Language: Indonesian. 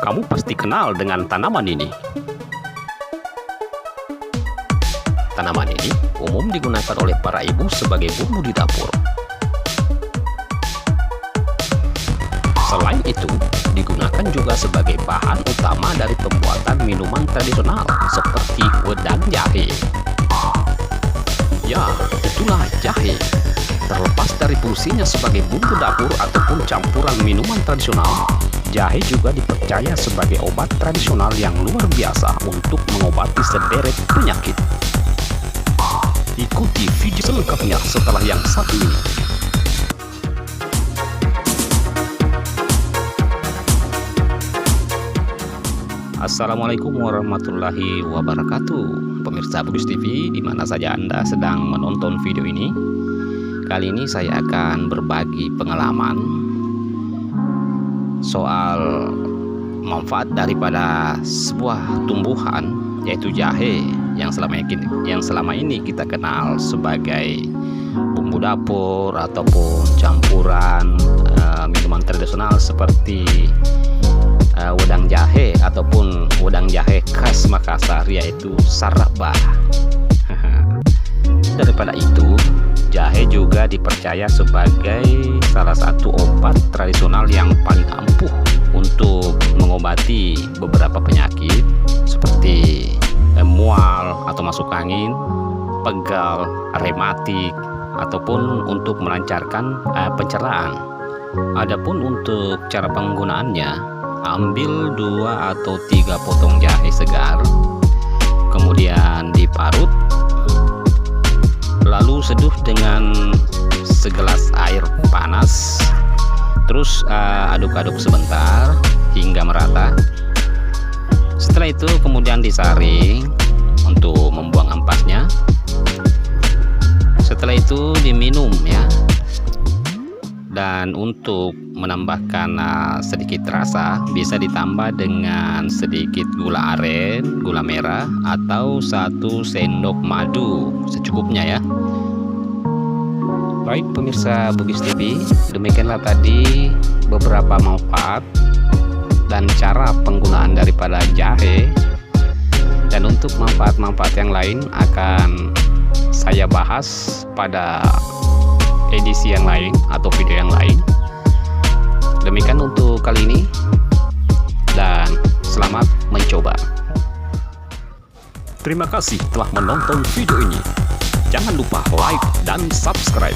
Kamu pasti kenal dengan tanaman ini. Tanaman ini umum digunakan oleh para ibu sebagai bumbu di dapur. Selain itu, digunakan juga sebagai bahan utama dari pembuatan minuman tradisional seperti wedang jahe. Ya, itulah jahe. Terlepas dari fungsinya sebagai bumbu dapur ataupun campuran minuman tradisional, jahe juga dipercaya sebagai obat tradisional yang luar biasa untuk mengobati sederet penyakit. Ikuti video selengkapnya setelah yang satu ini. Assalamualaikum warahmatullahi wabarakatuh. Pemirsa Bugis TV, di mana saja Anda sedang menonton video ini. Kali ini saya akan berbagi pengalaman soal manfaat daripada sebuah tumbuhan, yaitu jahe yang selama ini kita kenal sebagai bumbu dapur ataupun campuran minuman tradisional seperti wedang jahe ataupun wedang jahe khas Makassar, yaitu sarabah. Daripada itu, jahe juga dipercaya sebagai salah satu obat tradisional yang paling ampuh untuk mengobati beberapa penyakit seperti mual atau masuk angin, pegal, rematik, ataupun untuk melancarkan pencernaan. Adapun untuk cara penggunaannya, ambil 2 atau 3 potong jahe segar, kemudian diparut, lalu seduh dengan segelas air panas, terus aduk-aduk sebentar hingga merata. Setelah itu kemudian disaring untuk membuang ampasnya. Setelah itu diminum ya. Dan untuk menambahkan sedikit rasa, bisa ditambah dengan sedikit gula aren, gula merah, atau 1 sendok madu secukupnya ya. Baik pemirsa Bugis TV, demikianlah tadi beberapa manfaat dan cara penggunaan daripada jahe. Dan untuk manfaat-manfaat yang lain akan saya bahas pada edisi yang lain atau video yang lain. Demikian untuk kali ini, dan selamat mencoba. Terima kasih telah menonton video ini. Jangan lupa like dan subscribe.